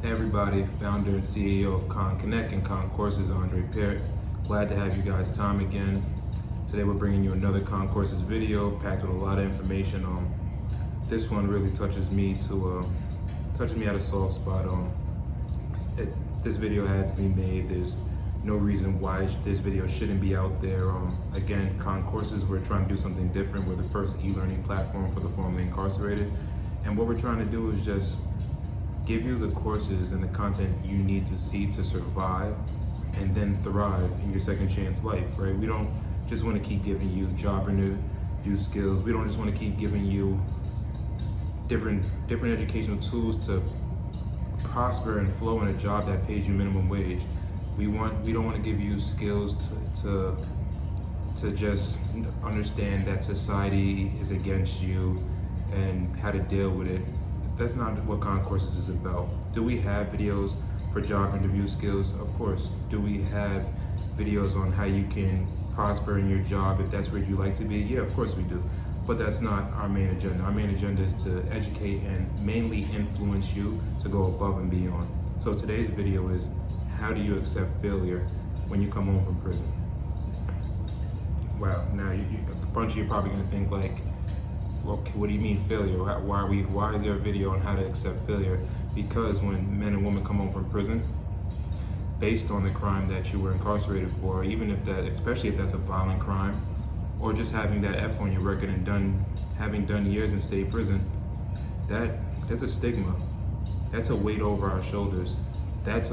Hey everybody, founder and CEO of ConConnect and ConCourse is Thier. Glad to have you guys time again. Today we're bringing you another ConCourse's video packed with a lot of information. This one really touches me at a soft spot. This video had to be made. There's no reason why this video shouldn't be out there. Again, ConCourses, we're trying to do something different. We're the first e-learning platform for the formerly incarcerated. And what we're trying to do is just give you the courses and the content you need to see to survive and then thrive in your second chance life, right? We don't just want to keep giving you job interview skills. We don't just want to keep giving you different educational tools to prosper and flow in a job that pays you minimum wage. We don't want to give you skills to just understand that society is against you and how to deal with it. That's not what ConCourses is about. Do we have videos for job interview skills? Of course. Do we have videos on how you can prosper in your job if that's where you like to be? Yeah, of course we do. But that's not our main agenda. Our main agenda is to educate and mainly influence you to go above and beyond. So today's video is, how do you accept failure when you come home from prison? Wow, now a bunch of you are probably gonna think like, okay, what do you mean failure? Why is there a video on how to accept failure? Because when men and women come home from prison, based on the crime that you were incarcerated for, even if that, especially if that's a violent crime, or just having that F on your record and having done years in state prison, that's a stigma. That's a weight over our shoulders. That's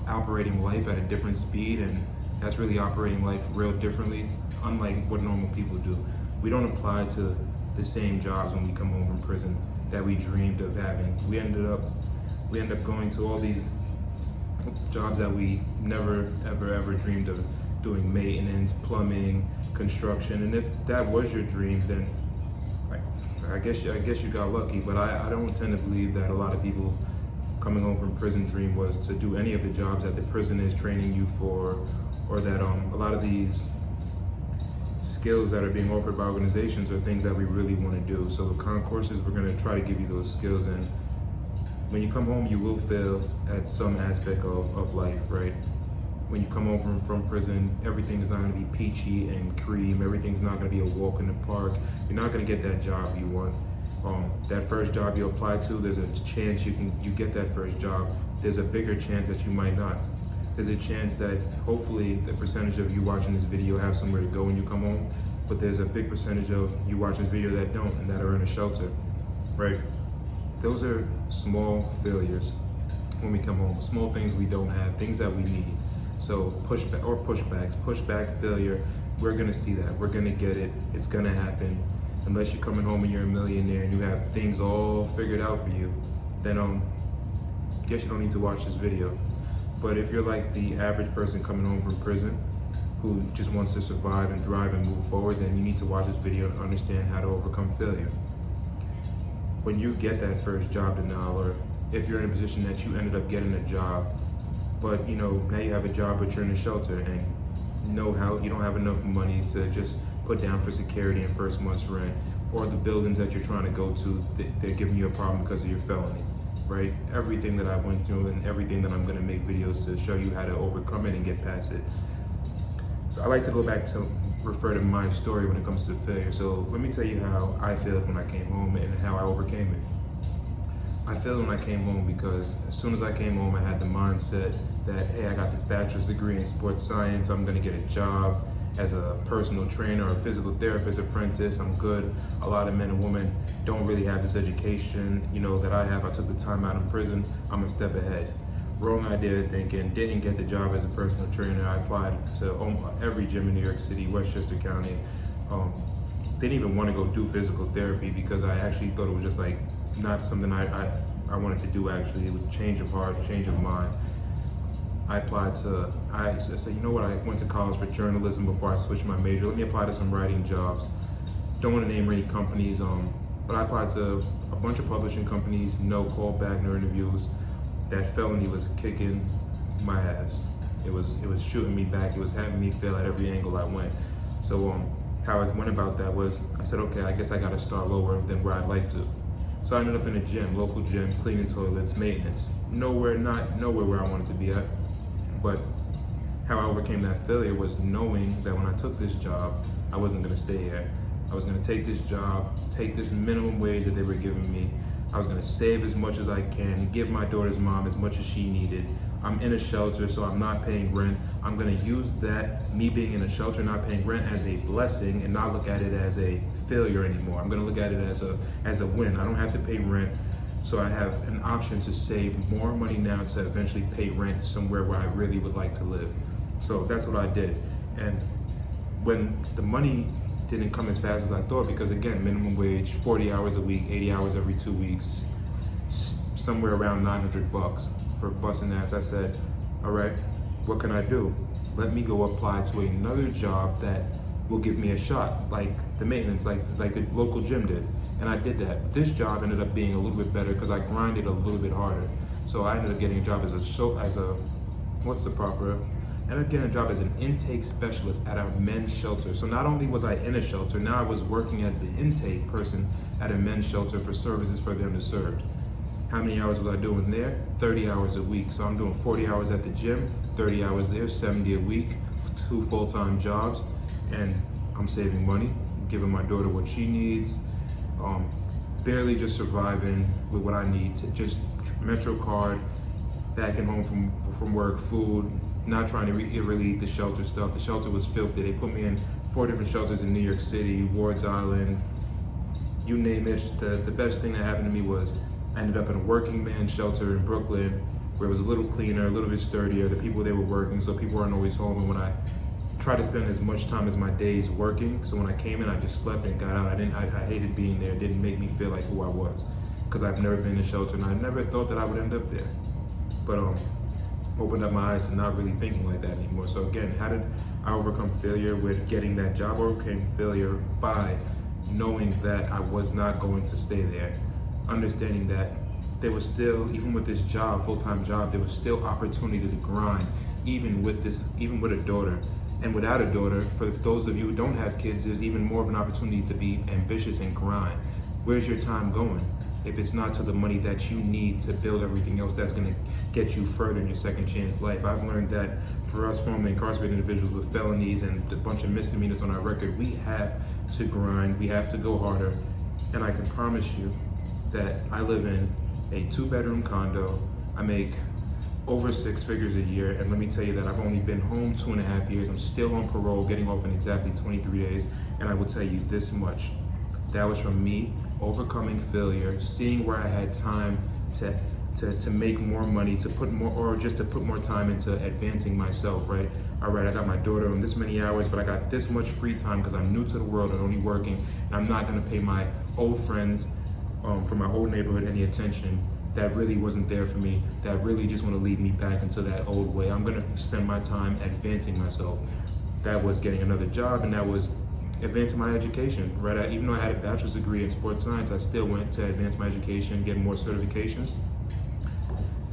operating life at a different speed, and that's really operating life real differently, unlike what normal people do. We don't apply to the same jobs when we come home from prison that we dreamed of having. We end up going to all these jobs that we never ever dreamed of doing: maintenance, plumbing, construction. And if that was your dream, then I guess you got lucky. But I don't tend to believe that a lot of people coming home from prison dream was to do any of the jobs that the prison is training you for, or that a lot of these skills that are being offered by organizations are things that we really want to do. So with ConCourses, we're going to try to give you those skills, and when you come home, you will fail at some aspect of life, right? When you come home from prison, everything's not going to be peachy and cream. Everything's not going to be a walk in the park. You're not going to get that job you want. That first job you apply to, there's a chance you get that first job. There's a bigger chance that you might not. There's a chance that hopefully the percentage of you watching this video have somewhere to go when you come home, but there's a big percentage of you watching this video that don't, and that are in a shelter, right? Those are small failures when we come home, small things we don't have, things that we need. So pushback, failure, we're gonna see that, we're gonna get it, it's gonna happen. Unless you're coming home and you're a millionaire and you have things all figured out for you, then guess you don't need to watch this video. But if you're like the average person coming home from prison who just wants to survive and thrive and move forward, then you need to watch this video to understand how to overcome failure. When you get that first job denial, or if you're in a position that you ended up getting a job, but now you have a job but you're in a shelter and you don't have enough money to just put down for security and first month's rent, or the buildings that you're trying to go to, they're giving you a problem because of your felony. Right? Everything that I went through and everything that I'm gonna make videos to show you how to overcome it and get past it. So I like to go back to refer to my story when it comes to failure. So let me tell you how I failed when I came home and how I overcame it. I failed when I came home because as soon as I came home, I had the mindset that, hey, I got this bachelor's degree in sports science, I'm gonna get a job as a personal trainer or a physical therapist apprentice, I'm good. A lot of men and women don't really have this education, that I have. I took the time out in prison, I'm a step ahead. Wrong idea of thinking, didn't get the job as a personal trainer. I applied to every gym in New York City, Westchester County. Didn't even want to go do physical therapy because I actually thought it was just like not something I wanted to do actually. It was a change of heart, change of mind. I said, you know what, I went to college for journalism before I switched my major. Let me apply to some writing jobs. Don't want to name any companies, but I applied to a bunch of publishing companies, no call back, no interviews. That felony was kicking my ass. It was shooting me back. It was having me fail at every angle I went. So how I went about that was, I said, okay, I guess I got to start lower than where I'd like to. So I ended up in a gym, local gym, cleaning toilets, maintenance. Nowhere where I wanted to be at. But how I overcame that failure was knowing that when I took this job, I wasn't gonna stay here. I was gonna take this job, take this minimum wage that they were giving me. I was gonna save as much as I can, give my daughter's mom as much as she needed. I'm in a shelter, so I'm not paying rent. I'm gonna use that, me being in a shelter, not paying rent, as a blessing and not look at it as a failure anymore. I'm gonna look at it as a win. I don't have to pay rent, so I have an option to save more money now to eventually pay rent somewhere where I really would like to live. So that's what I did. And when the money didn't come as fast as I thought, because again, minimum wage, 40 hours a week, 80 hours every 2 weeks, somewhere around $900 for busting ass, I said, all right, what can I do? Let me go apply to another job that will give me a shot, like the maintenance, like the local gym did. And I did that. But this job ended up being a little bit better because I grinded a little bit harder. So I ended up getting a job I ended up getting a job as an intake specialist at a men's shelter. So not only was I in a shelter, now I was working as the intake person at a men's shelter for services for them to serve. How many hours was I doing there? 30 hours a week. So I'm doing 40 hours at the gym, 30 hours there, 70 a week, 2 full-time jobs, and I'm saving money, giving my daughter what she needs, barely just surviving with what I need to just Metro card, back and home from work, food, not trying to really eat the shelter stuff. The shelter was filthy. They put me in 4 different shelters in New York City, Ward's Island, you name it. The best thing that happened to me was I ended up in a working man's shelter in Brooklyn, where it was a little cleaner, a little bit sturdier. The people they were working, so people weren't always home. And when I tried to spend as much time as my days working, so when I came in, I just slept and got out. I hated being there. It didn't make me feel like who I was, because I've never been in a shelter, and I never thought that I would end up there. But opened up my eyes to not really thinking like that anymore. So again, how did I overcome failure with getting that job? I overcame failure by knowing that I was not going to stay there, understanding that there was still, even with this job, full-time job, there was still opportunity to grind, even with a daughter. And without a daughter, for those of you who don't have kids, there's even more of an opportunity to be ambitious and grind. Where's your time going? If it's not to the money that you need to build everything else that's gonna get you further in your second chance life. I've learned that for us formerly incarcerated individuals with felonies and a bunch of misdemeanors on our record, we have to grind, we have to go harder. And I can promise you that I live in a 2-bedroom condo. I make over 6 figures a year, and let me tell you that I've only been home 2.5 years. I'm still on parole, getting off in exactly 23 days, and I will tell you this much. That was from me overcoming failure, seeing where I had time to make more money, to put more, or just to put more time into advancing myself, right? All right, I got my daughter on this many hours, but I got this much free time because I'm new to the world and only working, and I'm not gonna pay my old friends from my old neighborhood any attention that really wasn't there for me, that really just want to lead me back into that old way. I'm gonna spend my time advancing myself. That was getting another job, and that was advancing my education, right? Even though I had a bachelor's degree in sports science, I still went to advance my education, get more certifications.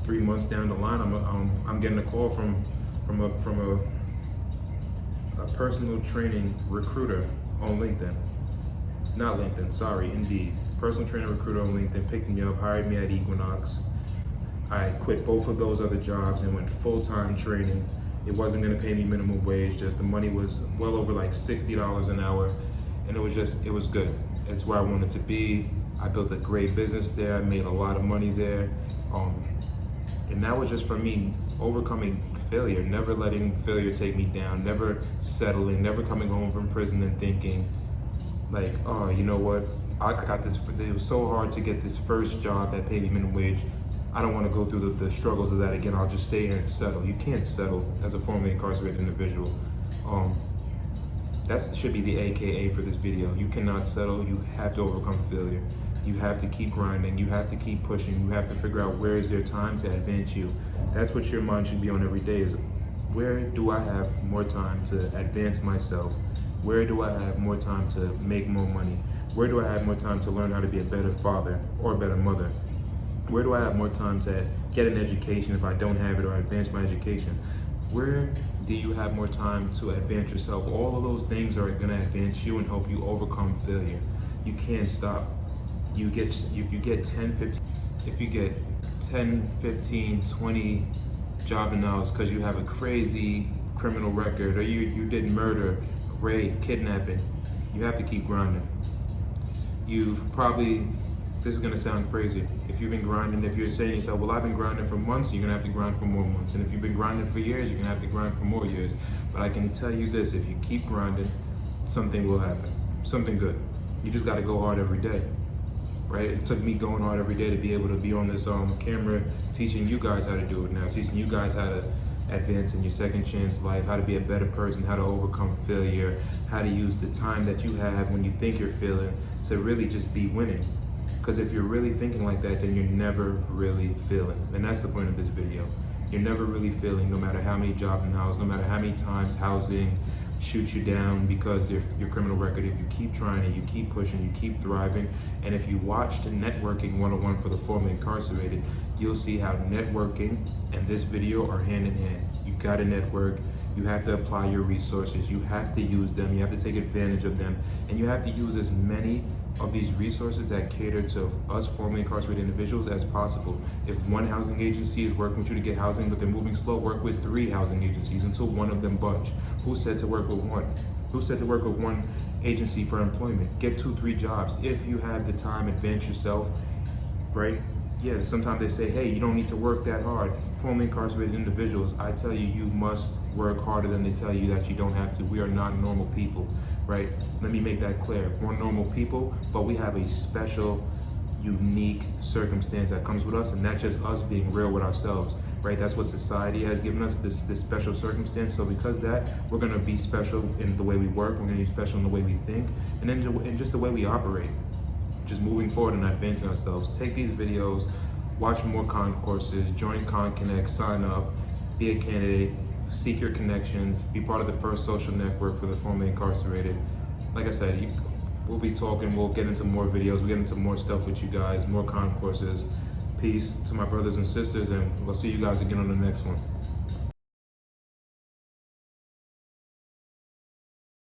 3 months down the line, I'm getting a call from a personal training recruiter on LinkedIn. Not LinkedIn, sorry, Indeed. Personal trainer recruiter on LinkedIn picked me up, hired me at Equinox. I quit both of those other jobs and went full-time training. It wasn't gonna pay me minimum wage. The money was well over like $60 an hour. And it was good. It's where I wanted to be. I built a great business there. I made a lot of money there. And that was just for me overcoming failure, never letting failure take me down, never settling, never coming home from prison and thinking like, oh, you know what? I got this, it was so hard to get this first job that paid me minimum wage. I don't want to go through the struggles of that again. I'll just stay here and settle. You can't settle as a formerly incarcerated individual. That should be the AKA for this video. You cannot settle. You have to overcome failure. You have to keep grinding. You have to keep pushing. You have to figure out where is there time to advance you. That's what your mind should be on every day, is where do I have more time to advance myself? Where do I have more time to make more money? Where do I have more time to learn how to be a better father or a better mother? Where do I have more time to get an education if I don't have it, or advance my education? Where do you have more time to advance yourself? All of those things are gonna advance you and help you overcome failure. You can't stop. if you get 10, 15, 20 job denials because you have a crazy criminal record, or you did murder, rape, kidnapping, you have to keep grinding. This is gonna sound crazy. If you've been grinding, if you're saying to yourself, well, I've been grinding for months, you're gonna have to grind for more months. And if you've been grinding for years, you're gonna have to grind for more years. But I can tell you this, if you keep grinding, something will happen, something good. You just gotta go hard every day, right? It took me going hard every day to be able to be on this camera, teaching you guys how to do it now, teaching you guys how to advance in your second chance life, how to be a better person, how to overcome failure, how to use the time that you have when you think you're failing to really just be winning. Because if you're really thinking like that, then you're never really failing. And that's the point of this video. You're never really failing, no matter how many job denials, no matter how many times housing shoots you down because your criminal record. If you keep trying and you keep pushing, you keep thriving. And if you watch the Networking 101 for the formerly incarcerated, you'll see how networking and this video are hand in hand. You gotta network, you have to apply your resources, you have to use them, you have to take advantage of them, and you have to use as many of these resources that cater to us formerly incarcerated individuals as possible. If one housing agency is working with you to get housing, but they're moving slow, work with 3 housing agencies until one of them budge. Who said to work with one? Who said to work with one agency for employment? Get 2, 3 jobs. If you have the time, advance yourself, right? Yeah, sometimes they say, hey, you don't need to work that hard. Formerly incarcerated individuals, I tell you, you must work harder than they tell you that you don't have to. We are not normal people, right? Let me make that clear. We're normal people, but we have a special, unique circumstance that comes with us, and that's just us being real with ourselves, right? That's what society has given us, this special circumstance. So because that, we're gonna be special in the way we work, we're gonna be special in the way we think, and then in just the way we operate. Just moving forward and advancing ourselves. Take these videos, watch more ConCourses, join ConConnect, sign up, be a candidate, seek your connections, be part of the first social network for the formerly incarcerated. Like I said, we'll be talking, we'll get into more videos, we'll get into more stuff with you guys, more ConCourses. Peace to my brothers and sisters, and we'll see you guys again on the next one.